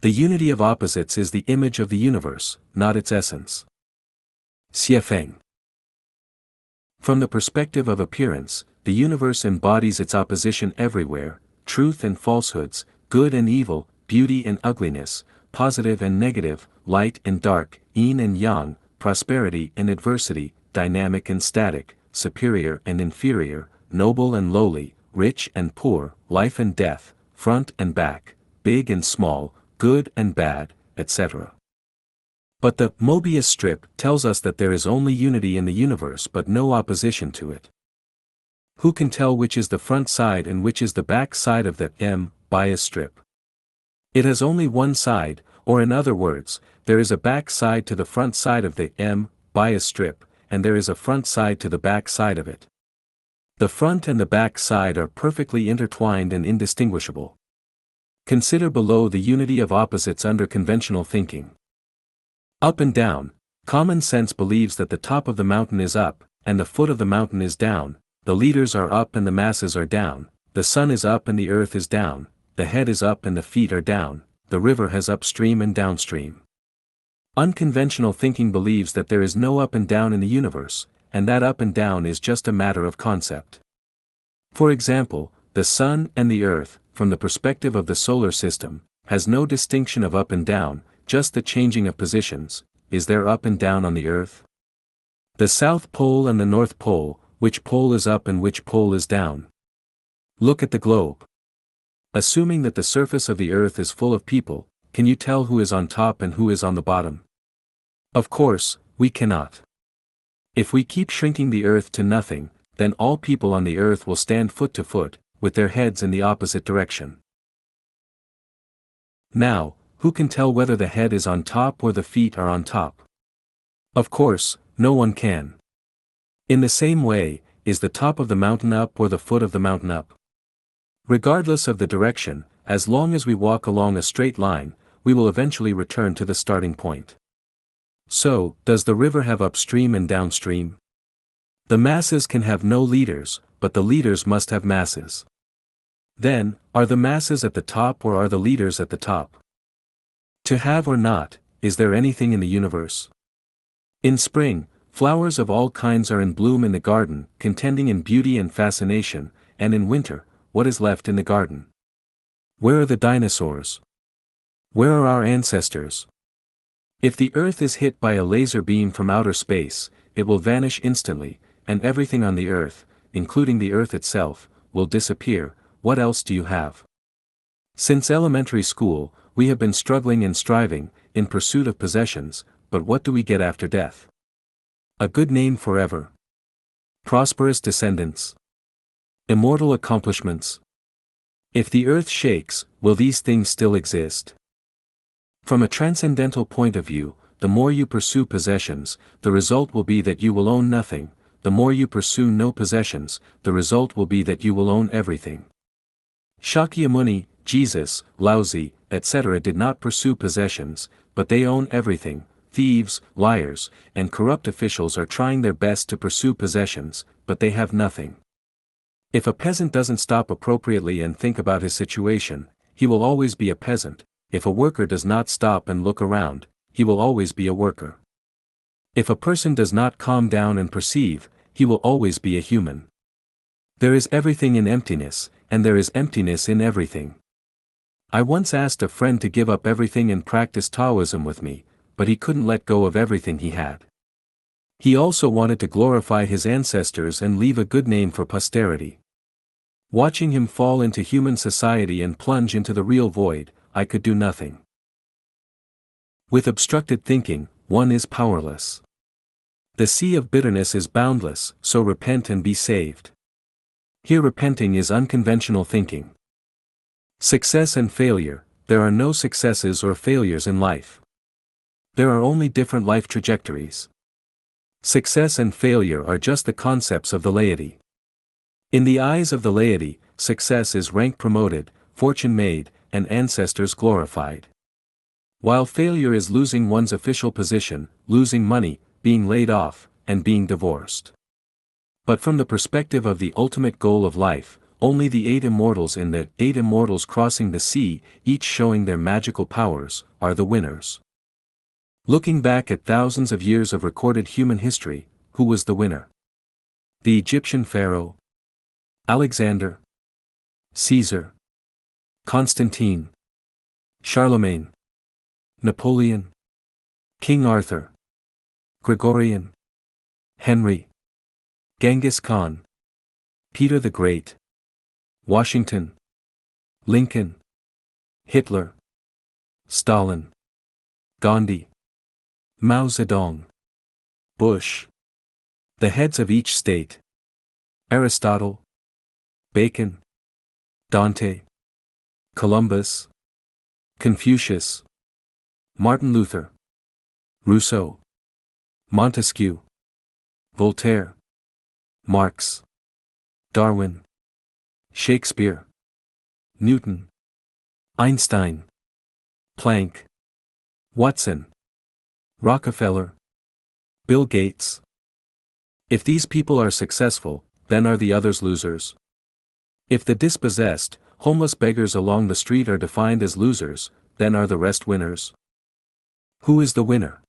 The unity of opposites is the image of the universe, not its essence. Xiefeng. From the perspective of appearance, the universe embodies its opposition everywhere: truth and falsehoods, good and evil, beauty and ugliness, positive and negative, light and dark, yin and yang, prosperity and adversity, dynamic and static, superior and inferior, noble and lowly, rich and poor, life and death, front and back, big and small, good and bad, etc. But the Mobius strip tells us that there is only unity in the universe but no opposition to it. Who can tell which is the front side and which is the back side of the bias strip? It has only one side, or in other words, there is a back side to the front side of the bias strip, and there is a front side to the back side of it. The front and the back side are perfectly intertwined and indistinguishable. Consider below the unity of opposites under conventional thinking. Up and down. Common sense believes that the top of the mountain is up, and the foot of the mountain is down, the leaders are up and the masses are down, the sun is up and the earth is down, the head is up and the feet are down, the river has upstream and downstream. Unconventional thinking believes that there is no up and down in the universe, and that up and down is just a matter of concept. For example, the sun and the earth, from the perspective of the solar system, has no distinction of up and down, just the changing of positions. Is there up and down on the earth? The South Pole and the North Pole, which pole is up and which pole is down? Look at the globe. Assuming that the surface of the earth is full of people, can you tell who is on top and who is on the bottom? Of course, we cannot. If we keep shrinking the earth to nothing, then all people on the earth will stand foot to foot, with their heads in the opposite direction. Now, who can tell whether the head is on top or the feet are on top? Of course, no one can. In the same way, is the top of the mountain up or the foot of the mountain up? Regardless of the direction, as long as we walk along a straight line, we will eventually return to the starting point. So, does the river have upstream and downstream? The masses can have no leaders, but the leaders must have masses. Then, are the masses at the top or are the leaders at the top? To have or not, is there anything in the universe? In spring, flowers of all kinds are in bloom in the garden, contending in beauty and fascination, and in winter, what is left in the garden? Where are the dinosaurs? Where are our ancestors? If the Earth is hit by a laser beam from outer space, it will vanish instantly, and everything on the Earth, including the Earth itself, will disappear. What else do you have? Since elementary school, we have been struggling and striving, in pursuit of possessions, but what do we get after death? A good name forever. Prosperous descendants. Immortal accomplishments. If the earth shakes, will these things still exist? From a transcendental point of view, the more you pursue possessions, the result will be that you will own nothing. The more you pursue no possessions, the result will be that you will own everything. Shakyamuni, Jesus, Laozi, etc. did not pursue possessions, but they own everything. Thieves, liars, and corrupt officials are trying their best to pursue possessions, but they have nothing. If a peasant doesn't stop appropriately and think about his situation, he will always be a peasant. If a worker does not stop and look around, he will always be a worker. If a person does not calm down and perceive, he will always be a human. There is everything in emptiness, and there is emptiness in everything. I once asked a friend to give up everything and practice Taoism with me, but he couldn't let go of everything he had. He also wanted to glorify his ancestors and leave a good name for posterity. Watching him fall into human society and plunge into the real void, I could do nothing. With obstructed thinking, one is powerless. The sea of bitterness is boundless, so repent and be saved. Here repenting is unconventional thinking. Success and failure. There are no successes or failures in life. There are only different life trajectories. Success and failure are just the concepts of the laity. In the eyes of the laity, success is rank promoted, fortune made, and ancestors glorified. While failure is losing one's official position, losing money, being laid off, and being divorced. But from the perspective of the ultimate goal of life, only the 8 immortals in the 8 immortals crossing the sea, each showing their magical powers, are the winners. Looking back at thousands of years of recorded human history, who was the winner? The Egyptian pharaoh? Alexander? Caesar? Constantine? Charlemagne? Napoleon? King Arthur? Gregorian? Henry? Genghis Khan? Peter the Great? Washington? Lincoln? Hitler? Stalin? Gandhi? Mao Zedong? Bush? The heads of each state? Aristotle? Bacon? Dante? Columbus? Confucius? Martin Luther? Rousseau? Montesquieu? Voltaire? Marx? Darwin? Shakespeare? Newton? Einstein? Planck? Watson? Rockefeller? Bill Gates? If these people are successful, then are the others losers? If the dispossessed, homeless beggars along the street are defined as losers, then are the rest winners? Who is the winner?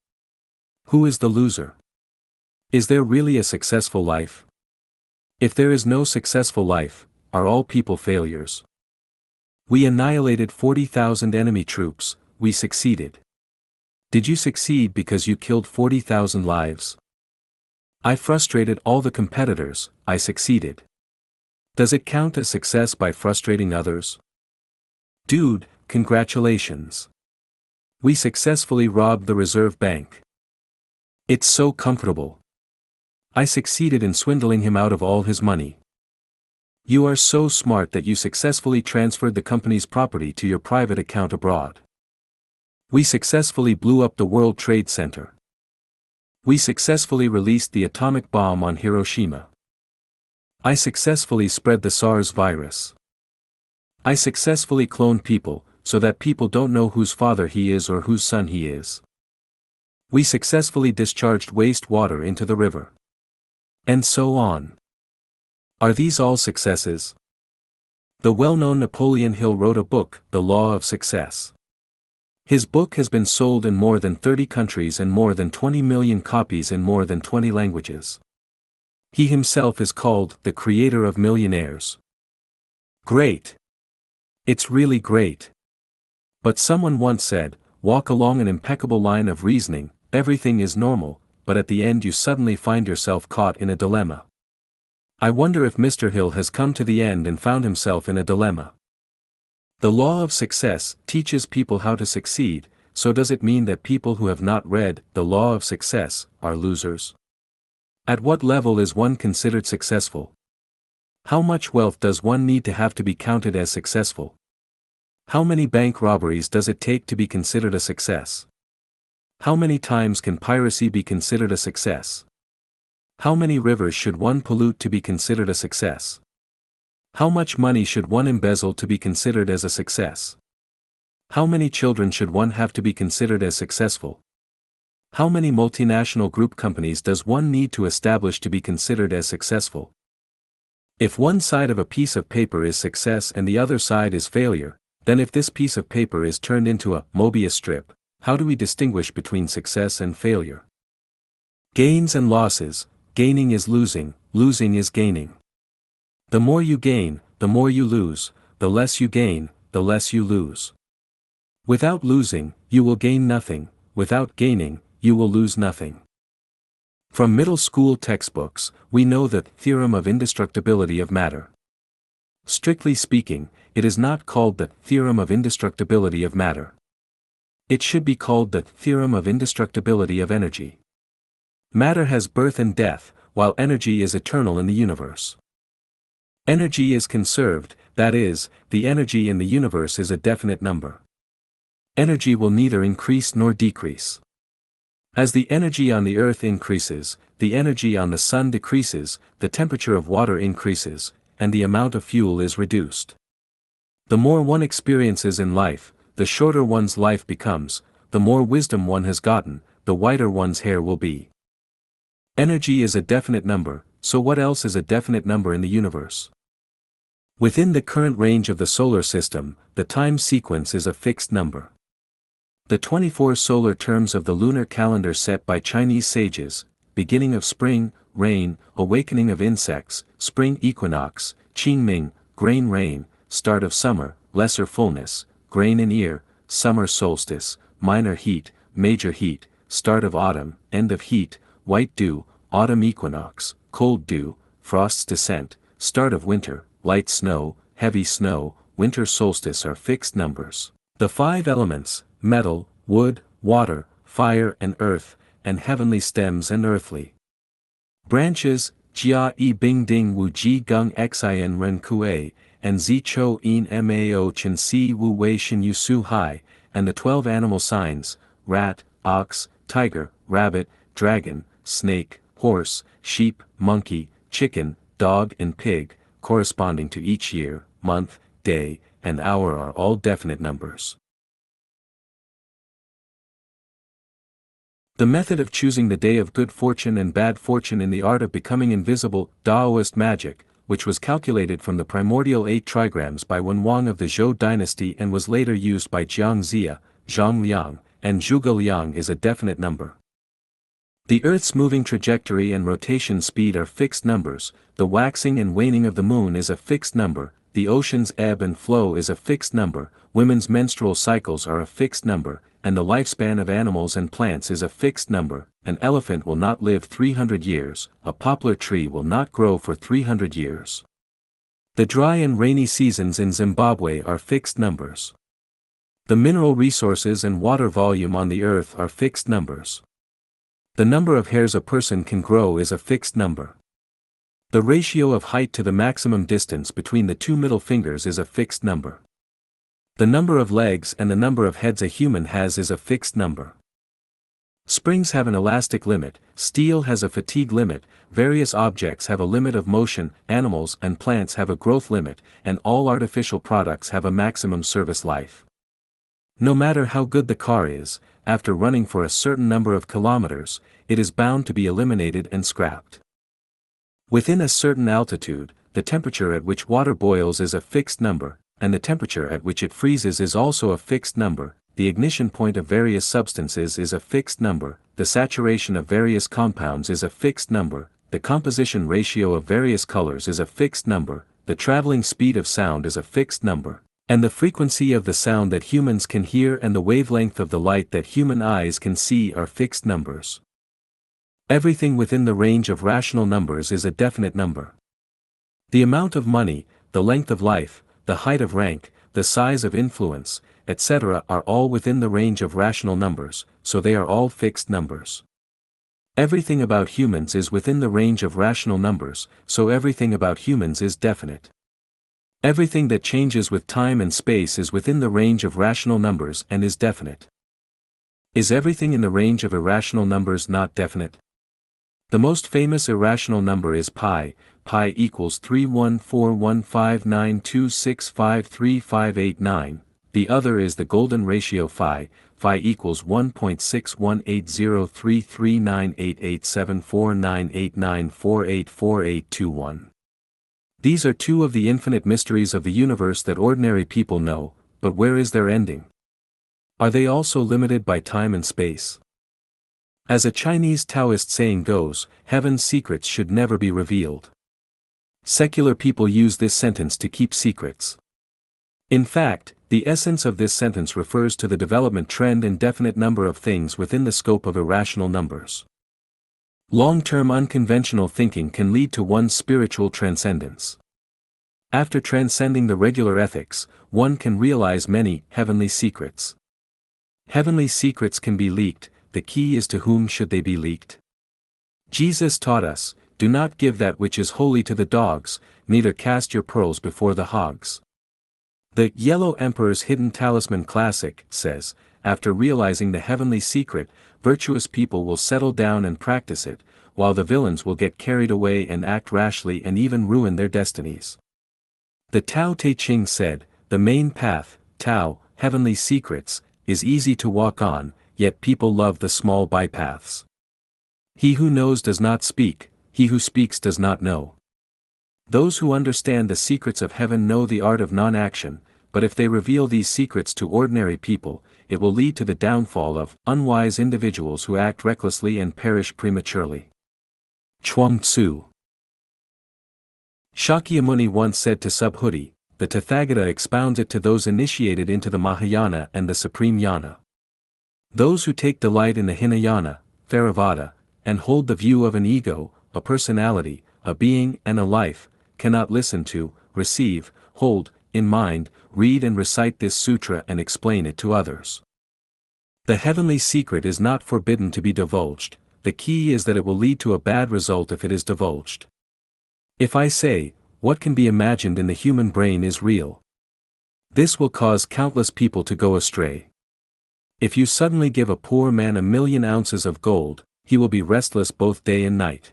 Who is the loser? Is there really a successful life? If there is no successful life, are all people failures? We annihilated 40,000 enemy troops, we succeeded. Did you succeed because you killed 40,000 lives? I frustrated all the competitors, I succeeded. Does it count as success by frustrating others? Dude, congratulations. We successfully robbed the Reserve Bank. It's so comfortable. I succeeded in swindling him out of all his money. You are so smart that you successfully transferred the company's property to your private account abroad. We successfully blew up the World Trade Center. We successfully released the atomic bomb on Hiroshima. I successfully spread the SARS virus. I successfully cloned people, so that people don't know whose father he is or whose son he is. We successfully discharged wastewater into the river. And so on. Are these all successes? The well-known Napoleon Hill wrote a book, The Law of Success. His book has been sold in more than 30 countries and more than 20 million copies in more than 20 languages. He himself is called the creator of millionaires. Great. It's really great. But someone once said, walk along an impeccable line of reasoning, everything is normal, but at the end you suddenly find yourself caught in a dilemma. I wonder if Mr. Hill has come to the end and found himself in a dilemma. The law of success teaches people how to succeed, so does it mean that people who have not read the law of success are losers? At what level is one considered successful? How much wealth does one need to have to be counted as successful? How many bank robberies does it take to be considered a success? How many times can piracy be considered a success? How many rivers should one pollute to be considered a success? How much money should one embezzle to be considered as a success? How many children should one have to be considered as successful? How many multinational group companies does one need to establish to be considered as successful? If one side of a piece of paper is success and the other side is failure, then if this piece of paper is turned into a Mobius strip, how do we distinguish between success and failure? Gains and losses, gaining is losing, losing is gaining. The more you gain, the more you lose, the less you gain, the less you lose. Without losing, you will gain nothing, without gaining, you will lose nothing. From middle school textbooks, we know the theorem of indestructibility of matter. Strictly speaking, it is not called the theorem of indestructibility of matter. It should be called the theorem of indestructibility of energy. Matter has birth and death, while energy is eternal in the universe. Energy is conserved, that is, the energy in the universe is a definite number. Energy will neither increase nor decrease. As the energy on the earth increases, the energy on the sun decreases, the temperature of water increases, and the amount of fuel is reduced. The more one experiences in life, the shorter one's life becomes, the more wisdom one has gotten, the whiter one's hair will be. Energy is a definite number, so what else is a definite number in the universe? Within the current range of the solar system, the time sequence is a fixed number. The 24 solar terms of the lunar calendar set by Chinese sages: beginning of spring, rain, awakening of insects, spring equinox, Qingming, grain rain, start of summer, lesser fullness, grain in ear, summer solstice, minor heat, major heat, start of autumn, end of heat, white dew, autumn equinox, cold dew, frost's descent, start of winter, light snow, heavy snow, winter solstice are fixed numbers. The 5 elements, metal, wood, water, fire and earth, and heavenly stems and earthly branches, jia yi bing ding wu ji gung xin ren kue, and zi chou in mao chen si wu wei shin yu su hai, and the 12 animal signs, rat, ox, tiger, rabbit, dragon, snake, horse, sheep, monkey, chicken, dog and pig, corresponding to each year, month, day, and hour are all definite numbers. The method of choosing the day of good fortune and bad fortune in the art of becoming invisible, Taoist magic, which was calculated from the primordial 8 trigrams by Wenwang of the Zhou dynasty and was later used by Jiang Zia, Zhang Liang, and Zhuge Liang is a definite number. The Earth's moving trajectory and rotation speed are fixed numbers, the waxing and waning of the moon is a fixed number, the ocean's ebb and flow is a fixed number, women's menstrual cycles are a fixed number, and the lifespan of animals and plants is a fixed number. An elephant will not live 300 years, a poplar tree will not grow for 300 years. The dry and rainy seasons in Zimbabwe are fixed numbers. The mineral resources and water volume on the earth are fixed numbers. The number of hairs a person can grow is a fixed number. The ratio of height to the maximum distance between the 2 middle fingers is a fixed number. The number of legs and the number of heads a human has is a fixed number. Springs have an elastic limit, steel has a fatigue limit, various objects have a limit of motion, animals and plants have a growth limit, and all artificial products have a maximum service life. No matter how good the car is, after running for a certain number of kilometers, it is bound to be eliminated and scrapped. Within a certain altitude, the temperature at which water boils is a fixed number, and the temperature at which it freezes is also a fixed number. The ignition point of various substances is a fixed number, the saturation of various compounds is a fixed number, the composition ratio of various colors is a fixed number, the traveling speed of sound is a fixed number, and the frequency of the sound that humans can hear and the wavelength of the light that human eyes can see are fixed numbers. Everything within the range of rational numbers is a definite number. The amount of money, the length of life, the height of rank, the size of influence, etc. are all within the range of rational numbers, so they are all fixed numbers. Everything about humans is within the range of rational numbers, so everything about humans is definite. Everything that changes with time and space is within the range of rational numbers and is definite. Is everything in the range of irrational numbers not definite? The most famous irrational number is pi. Pi equals 3141592653589. The other is the golden ratio phi. Phi equals 1.61803398874989484821. These are 2 of the infinite mysteries of the universe that ordinary people know, but where is their ending? Are they also limited by time and space? As a Chinese Taoist saying goes, heaven's secrets should never be revealed. Secular people use this sentence to keep secrets. In fact, the essence of this sentence refers to the development trend and definite number of things within the scope of irrational numbers. Long-term unconventional thinking can lead to one's spiritual transcendence. After transcending the regular ethics, one can realize many heavenly secrets. Heavenly secrets can be leaked. The key is to whom should they be leaked. Jesus taught us, do not give that which is holy to the dogs, neither cast your pearls before the hogs. The Yellow Emperor's Hidden Talisman Classic says, after realizing the heavenly secret, virtuous people will settle down and practice it, while the villains will get carried away and act rashly and even ruin their destinies. The Tao Te Ching said, the main path, Tao, heavenly secrets, is easy to walk on, yet people love the small bypaths. He who knows does not speak, he who speaks does not know. Those who understand the secrets of heaven know the art of non-action, but if they reveal these secrets to ordinary people, it will lead to the downfall of unwise individuals who act recklessly and perish prematurely. Chuang Tzu. Shakyamuni once said to Subhuti, the Tathagata expounds it to those initiated into the Mahayana and the Supreme Jnana. Those who take delight in the Hinayana, Theravada, and hold the view of an ego, a personality, a being and a life, cannot listen to, receive, hold, in mind, read and recite this sutra and explain it to others. The heavenly secret is not forbidden to be divulged, the key is that it will lead to a bad result if it is divulged. If I say, what can be imagined in the human brain is real. This will cause countless people to go astray. If you suddenly give a poor man 1,000,000 ounces of gold, he will be restless both day and night.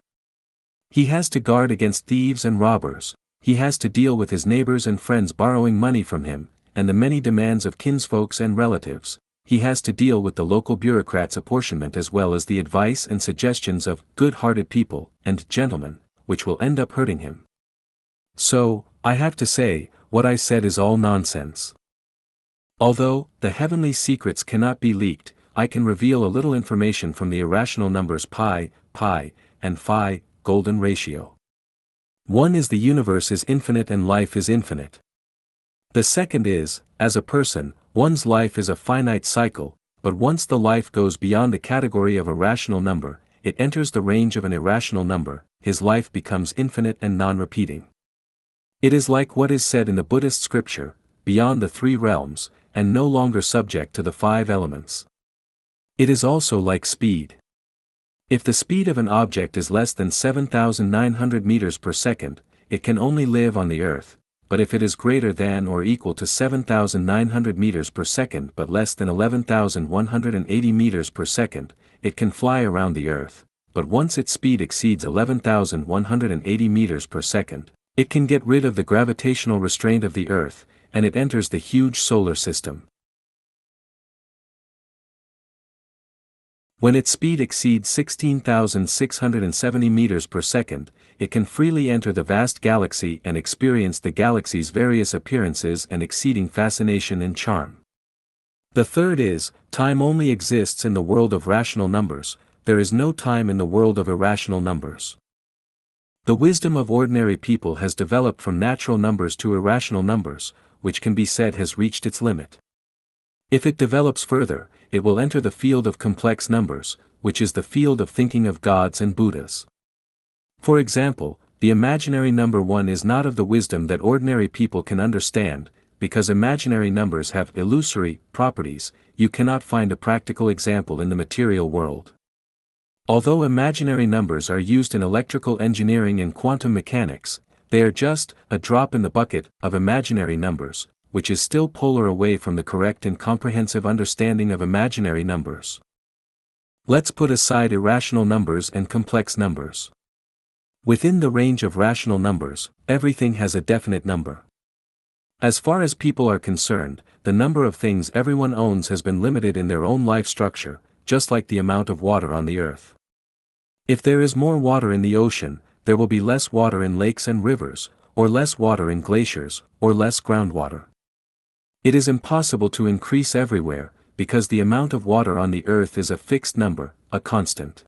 He has to guard against thieves and robbers, he has to deal with his neighbors and friends borrowing money from him, and the many demands of kinsfolks and relatives. He has to deal with the local bureaucrats' apportionment as well as the advice and suggestions of good-hearted people and gentlemen, which will end up hurting him. So, I have to say, what I said is all nonsense. Although, the heavenly secrets cannot be leaked, I can reveal a little information from the irrational numbers pi, and phi, golden ratio. One is the universe is infinite and life is infinite. The second is, as a person, one's life is a finite cycle, but once the life goes beyond the category of a rational number, it enters the range of an irrational number, his life becomes infinite and non-repeating. It is like what is said in the Buddhist scripture, beyond the 3 realms, and no longer subject to the 5 elements. It is also like speed. If the speed of an object is less than 7,900 meters per second, it can only live on the earth, but if it is greater than or equal to 7,900 meters per second but less than 11,180 meters per second, it can fly around the earth, but once its speed exceeds 11,180 meters per second, it can get rid of the gravitational restraint of the earth, and it enters the huge solar system. When its speed exceeds 16,670 meters per second, it can freely enter the vast galaxy and experience the galaxy's various appearances and exceeding fascination and charm. The third is, time only exists in the world of rational numbers, there is no time in the world of irrational numbers. The wisdom of ordinary people has developed from natural numbers to irrational numbers, which can be said has reached its limit. If it develops further, it will enter the field of complex numbers, which is the field of thinking of gods and Buddhas. For example, the imaginary number 1 is not of the wisdom that ordinary people can understand, because imaginary numbers have illusory properties, you cannot find a practical example in the material world. Although imaginary numbers are used in electrical engineering and quantum mechanics, they are just a drop in the bucket of imaginary numbers, which is still polar away from the correct and comprehensive understanding of imaginary numbers. Let's put aside irrational numbers and complex numbers. Within the range of rational numbers, everything has a definite number. As far as people are concerned, the number of things everyone owns has been limited in their own life structure, just like the amount of water on the earth. If there is more water in the ocean, there will be less water in lakes and rivers, or less water in glaciers, or less groundwater. It is impossible to increase everywhere, because the amount of water on the earth is a fixed number, a constant.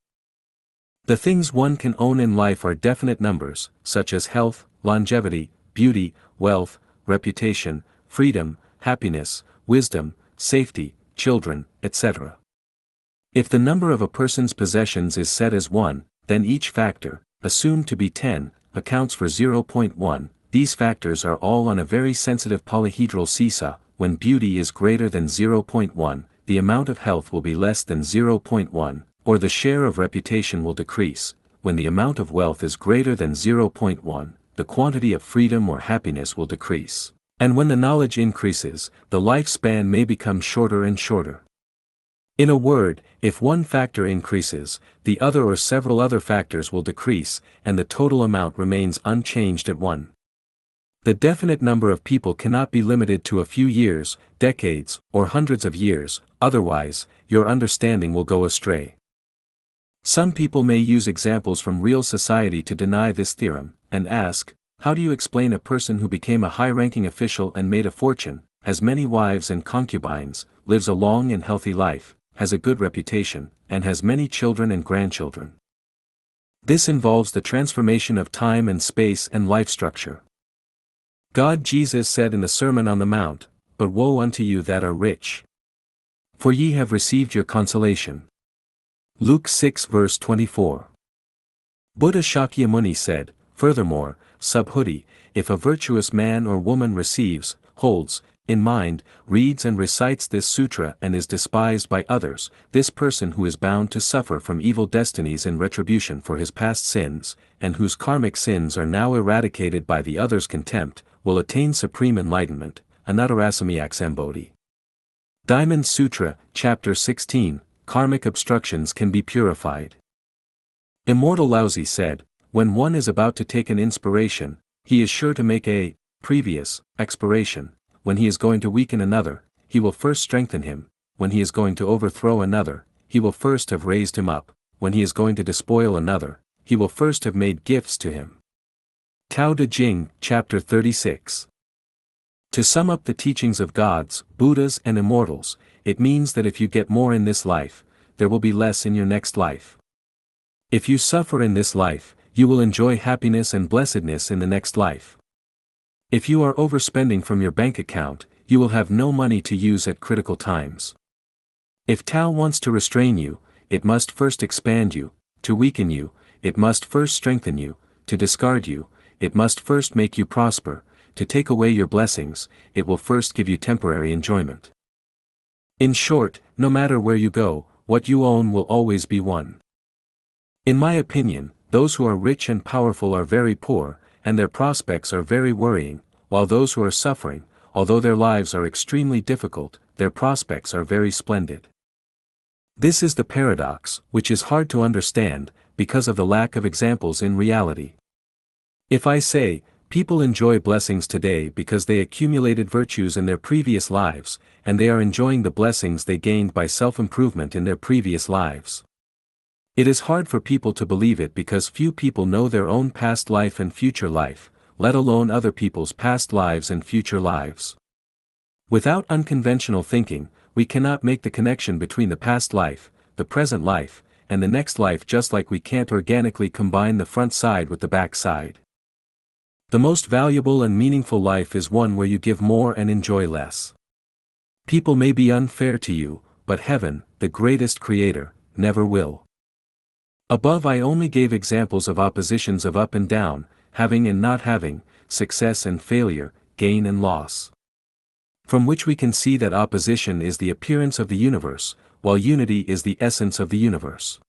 The things one can own in life are definite numbers, such as health, longevity, beauty, wealth, reputation, freedom, happiness, wisdom, safety, children, etc. If the number of a person's possessions is set as 1, then each factor, assumed to be 10, accounts for 0.1. These factors are all on a very sensitive polyhedral seesaw. When beauty is greater than 0.1, the amount of health will be less than 0.1, or the share of reputation will decrease. When the amount of wealth is greater than 0.1, the quantity of freedom or happiness will decrease. And when the knowledge increases, the lifespan may become shorter and shorter. In a word, if one factor increases, the other or several other factors will decrease, and the total amount remains unchanged at 1. The definite number of people cannot be limited to a few years, decades, or hundreds of years, otherwise, your understanding will go astray. Some people may use examples from real society to deny this theorem, and ask, How do you explain a person who became a high-ranking official and made a fortune, has many wives and concubines, lives a long and healthy life, has a good reputation, and has many children and grandchildren? This involves the transformation of time and space and life structure. God Jesus said in the Sermon on the Mount, "But woe unto you that are rich, for ye have received your consolation." Luke 6 verse 24. Buddha Shakyamuni said, furthermore, Subhuti, if a virtuous man or woman receives, holds, in mind, reads and recites this sutra and is despised by others, this person who is bound to suffer from evil destinies in retribution for his past sins, and whose karmic sins are now eradicated by the other's contempt, will attain supreme enlightenment, Anuttarasamiyak Diamond Sutra, Chapter 16, Karmic Obstructions Can Be Purified. Immortal Laozi said, when one is about to take an inspiration, he is sure to make a previous expiration. When he is going to weaken another, he will first strengthen him. When he is going to overthrow another, he will first have raised him up. When he is going to despoil another, he will first have made gifts to him. Tao Te Ching, Chapter 36. To sum up the teachings of gods, Buddhas and immortals, it means that if you get more in this life, there will be less in your next life. If you suffer in this life, you will enjoy happiness and blessedness in the next life. If you are overspending from your bank account, you will have no money to use at critical times. If Tao wants to restrain you, it must first expand you; to weaken you, it must first strengthen you; to discard you, it must first make you prosper; to take away your blessings, it will first give you temporary enjoyment. In short, no matter where you go, what you own will always be one. In my opinion, those who are rich and powerful are very poor, and their prospects are very worrying, while those who are suffering, although their lives are extremely difficult, their prospects are very splendid. This is the paradox, which is hard to understand, because of the lack of examples in reality. If I say, people enjoy blessings today because they accumulated virtues in their previous lives, and they are enjoying the blessings they gained by self-improvement in their previous lives. It is hard for people to believe it because few people know their own past life and future life, let alone other people's past lives and future lives. Without unconventional thinking, we cannot make the connection between the past life, the present life, and the next life, just like we can't organically combine the front side with the back side. The most valuable and meaningful life is one where you give more and enjoy less. People may be unfair to you, but heaven, the greatest creator, never will. Above I only gave examples of oppositions of up and down, having and not having, success and failure, gain and loss. From which we can see that opposition is the appearance of the universe, while unity is the essence of the universe.